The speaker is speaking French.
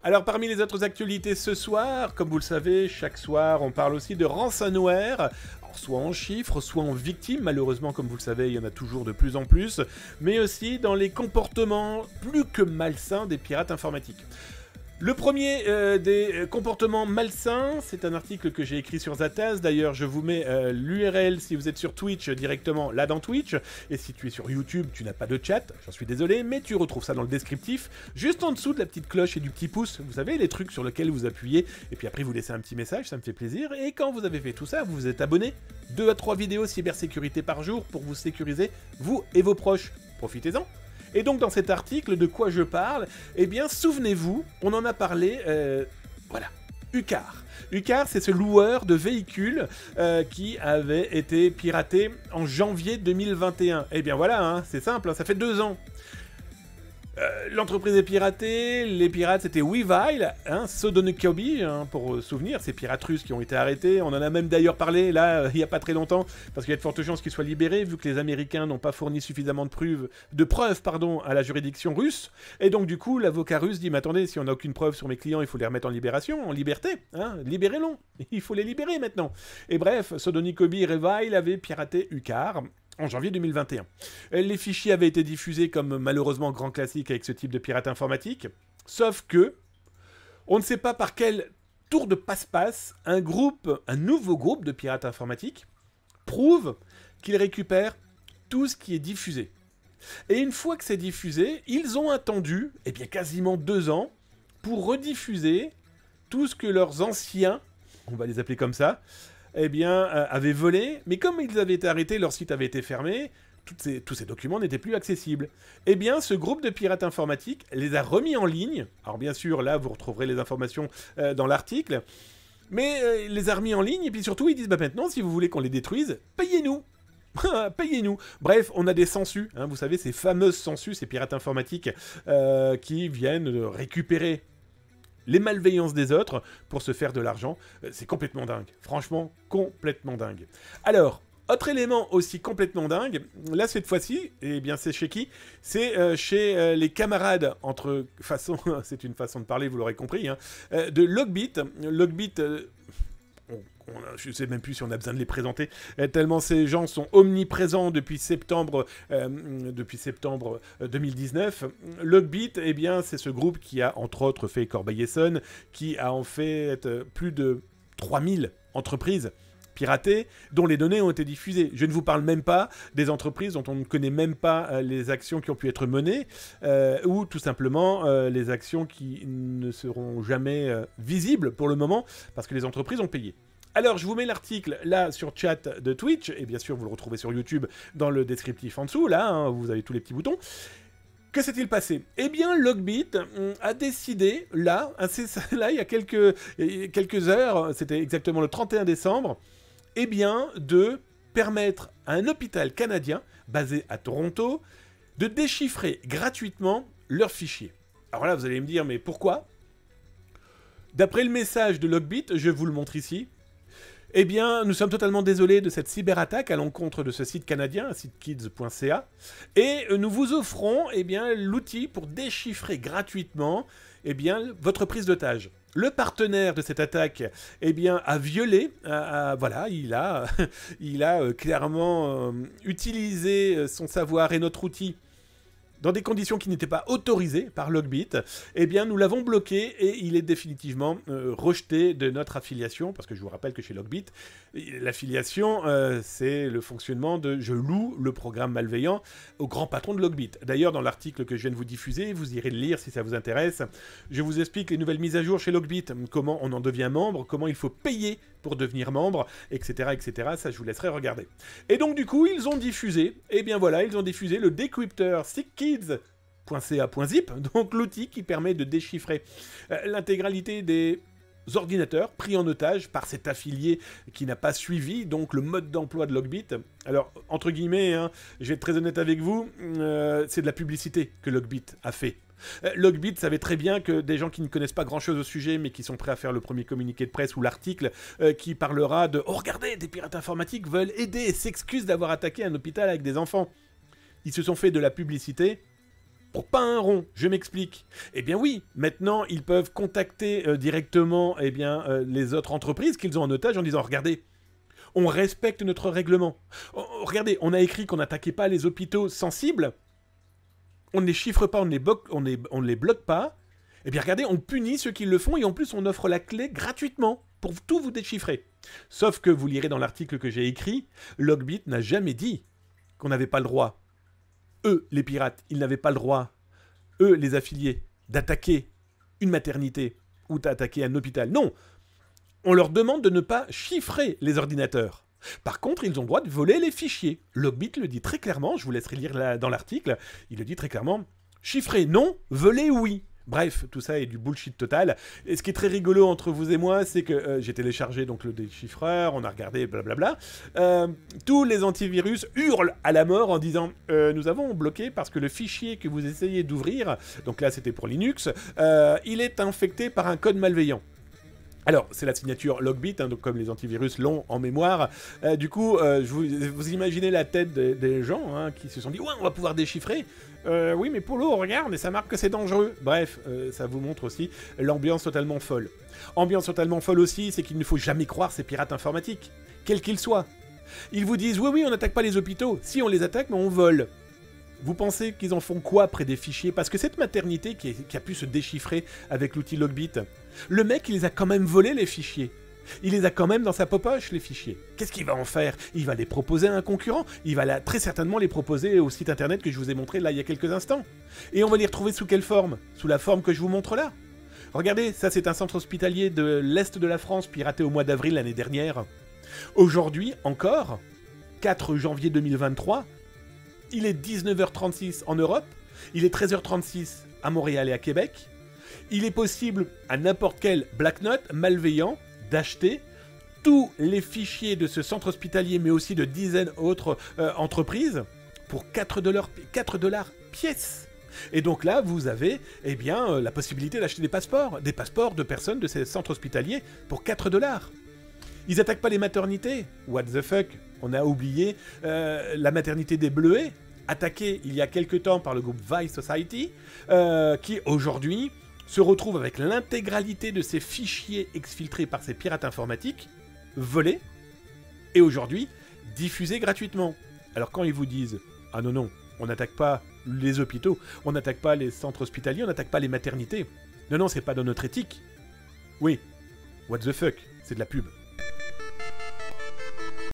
Alors parmi les autres actualités ce soir, comme vous le savez, chaque soir on parle aussi de ransomware, alors, soit en chiffres, soit en victimes, malheureusement comme vous le savez il y en a toujours de plus en plus, mais aussi dans les comportements plus que malsains des pirates informatiques. Le premier des comportements malsains, c'est un article que j'ai écrit sur Zataz. D'ailleurs, je vous mets l'URL si vous êtes sur Twitch directement là dans Twitch. Et si tu es sur YouTube, tu n'as pas de chat, j'en suis désolé, mais tu retrouves ça dans le descriptif, juste en dessous de la petite cloche et du petit pouce. Vous savez, les trucs sur lesquels vous appuyez, et puis après vous laissez un petit message, ça me fait plaisir. Et quand vous avez fait tout ça, vous vous êtes abonné. 2 à 3 vidéos cybersécurité par jour pour vous sécuriser, vous et vos proches. Profitez-en. Et donc dans cet article, de quoi je parle? Eh bien, souvenez-vous, on en a parlé, voilà, Ucar. Ucar, c'est ce loueur de véhicules qui avait été piraté en janvier 2021. Eh bien voilà, hein, c'est simple, hein, ça fait 2 ans. L'entreprise est piratée, les pirates c'était Weevil, hein, Sodonokobi, hein, pour souvenir, ces pirates russes qui ont été arrêtés, on en a même d'ailleurs parlé là, il n'y a pas très longtemps, parce qu'il y a de fortes chances qu'ils soient libérés, vu que les Américains n'ont pas fourni suffisamment de preuves à la juridiction russe, et donc du coup l'avocat russe dit, mais attendez, si on n'a aucune preuve sur mes clients, il faut les remettre en libération, en liberté, hein, libérez-les, il faut les libérer maintenant. Et bref, Sodonokobi et Weevil avaient piraté Ucar, en janviie 2021. Les fichiers avaient été diffusés comme malheureusement grand classique avec ce type de pirate informatique, sauf que on ne sait pas par quel tour de passe-passe un nouveau groupe de pirates informatiques prouve qu'il récupère tout ce qui est diffusé. Et une fois que c'est diffusé, ils ont attendu quasiment 2 ans pour rediffuser tout ce que leurs anciens, on va les appeler comme ça, avaient volé, mais comme ils avaient été arrêtés, leur site avait été fermé, tous ces documents n'étaient plus accessibles. Eh bien, ce groupe de pirates informatiques les a remis en ligne. Alors bien sûr, là, vous retrouverez les informations dans l'article, mais les a remis en ligne, et puis surtout, ils disent, bah maintenant, si vous voulez qu'on les détruise, payez-nous. Payez-nous. Bref, on a des sangsues, hein, vous savez, ces fameuses sangsues, ces pirates informatiques qui viennent récupérer les malveillances des autres pour se faire de l'argent. C'est complètement dingue. Franchement, complètement dingue. Alors, autre élément aussi complètement dingue, là cette fois-ci, eh bien c'est chez qui? C'est chez les camarades c'est une façon de parler, vous l'aurez compris, hein, de Logbit. Logbit, je ne sais même plus si on a besoin de les présenter, tellement ces gens sont omniprésents depuis septembre 2019. Logbit, eh bien, c'est ce groupe qui a, entre autres, fait Corbeil-Essonnes, qui a en fait plus de 3000 entreprises piratées, dont les données ont été diffusées. Je ne vous parle même pas des entreprises dont on ne connaît même pas les actions qui ont pu être menées, ou tout simplement les actions qui ne seront jamais visibles pour le moment, parce que les entreprises ont payé. Alors, je vous mets l'article là sur chat de Twitch, et bien sûr, vous le retrouvez sur YouTube dans le descriptif en dessous, là, hein, vous avez tous les petits boutons. Que s'est-il passé? Eh bien, Logbit a décidé, là, il y a quelques heures, c'était exactement le 31 décembre, eh bien, de permettre à un hôpital canadien, basé à Toronto, de déchiffrer gratuitement leurs fichiers. Alors là, vous allez me dire, mais pourquoi? D'après le message de Logbit, je vous le montre ici, eh bien, nous sommes totalement désolés de cette cyberattaque à l'encontre de ce site canadien, sitekids.ca, et nous vous offrons l'outil pour déchiffrer gratuitement votre prise d'otage. Le partenaire de cette attaque a violé, il a clairement utilisé son savoir et notre outil dans des conditions qui n'étaient pas autorisées par Logbit, eh bien nous l'avons bloqué et il est définitivement rejeté de notre affiliation, parce que je vous rappelle que chez Logbit, l'affiliation, c'est le fonctionnement de « je loue le programme malveillant au grand patron de Logbit ». D'ailleurs, dans l'article que je viens de vous diffuser, vous irez le lire si ça vous intéresse, je vous explique les nouvelles mises à jour chez Logbit, comment on en devient membre, comment il faut payer pour devenir membre, etc., etc. Ça, je vous laisserai regarder. Et donc, du coup, ils ont diffusé, le décrypteur sitekids.ca.zip, donc l'outil qui permet de déchiffrer l'intégralité des ordinateurs pris en otage par cet affilié qui n'a pas suivi donc le mode d'emploi de Logbit. Alors, entre guillemets, hein, je vais être très honnête avec vous, c'est de la publicité que Logbit a fait. Logbit savait très bien que des gens qui ne connaissent pas grand-chose au sujet, mais qui sont prêts à faire le premier communiqué de presse ou l'article qui parlera de « Oh, regardez, des pirates informatiques veulent aider et s'excusent d'avoir attaqué un hôpital avec des enfants ». Ils se sont fait de la publicité Pour pas un rond, je m'explique. Eh bien oui, maintenant ils peuvent contacter directement les autres entreprises qu'ils ont en otage en disant regardez, on respecte notre règlement. Regardez, on a écrit qu'on n'attaquait pas les hôpitaux sensibles, on ne les chiffre pas, on ne les bloque pas. Eh bien regardez, on punit ceux qui le font et en plus on offre la clé gratuitement pour tout vous déchiffrer. Sauf que vous lirez dans l'article que j'ai écrit, Logbit n'a jamais dit qu'on n'avait pas le droit. Eux, les pirates, ils n'avaient pas le droit, eux, les affiliés, d'attaquer une maternité ou d'attaquer un hôpital. Non, on leur demande de ne pas chiffrer les ordinateurs. Par contre, ils ont le droit de voler les fichiers. Logbit le dit très clairement, je vous laisserai lire dans l'article, il le dit très clairement, chiffrer non, voler oui. Bref, tout ça est du bullshit total. Et ce qui est très rigolo entre vous et moi, c'est que j'ai téléchargé donc le déchiffreur, on a regardé blablabla. Tous les antivirus hurlent à la mort en disant nous avons bloqué parce que le fichier que vous essayez d'ouvrir, donc là c'était pour Linux, il est infecté par un code malveillant. Alors, c'est la signature Logbit, hein, donc comme les antivirus l'ont en mémoire. Du coup, vous imaginez la tête des gens hein, qui se sont dit « Ouais, on va pouvoir déchiffrer !» Oui, mais Polo, regarde, et ça marque que c'est dangereux. Bref, ça vous montre aussi l'ambiance totalement folle. Ambiance totalement folle aussi, c'est qu'il ne faut jamais croire ces pirates informatiques, quels qu'ils soient. Ils vous disent « Oui, on n'attaque pas les hôpitaux. Si, on les attaque, mais on vole. » Vous pensez qu'ils en font quoi près des fichiers? Parce que cette maternité qui a pu se déchiffrer avec l'outil Logbit, le mec, il les a quand même volés, les fichiers. Il les a quand même dans sa poche, les fichiers. Qu'est-ce qu'il va en faire? Il va les proposer à un concurrent. Il va très certainement les proposer au site internet que je vous ai montré là il y a quelques instants. Et on va les retrouver sous quelle forme? Sous la forme que je vous montre là. Regardez, ça c'est un centre hospitalier de l'Est de la France piraté au mois d'avril l'année dernière. Aujourd'hui, encore, 4 janvier 2023, il est 19h36 en Europe, il est 13h36 à Montréal et à Québec. Il est possible à n'importe quel Black Knot malveillant d'acheter tous les fichiers de ce centre hospitalier, mais aussi de dizaines d'autres entreprises, pour 4 $ pièce. Et donc là, vous avez la possibilité d'acheter des passeports de personnes de ces centres hospitaliers pour 4 $. Ils attaquent pas les maternités. What the fuck? On a oublié la maternité des Bleuets, attaquée il y a quelque temps par le groupe Vice Society, qui aujourd'hui se retrouve avec l'intégralité de ces fichiers exfiltrés par ces pirates informatiques, volés, et aujourd'hui diffusés gratuitement. Alors quand ils vous disent « Ah non, on n'attaque pas les hôpitaux, on n'attaque pas les centres hospitaliers, on n'attaque pas les maternités. Non, c'est pas dans notre éthique. » Oui, what the fuck, c'est de la pub.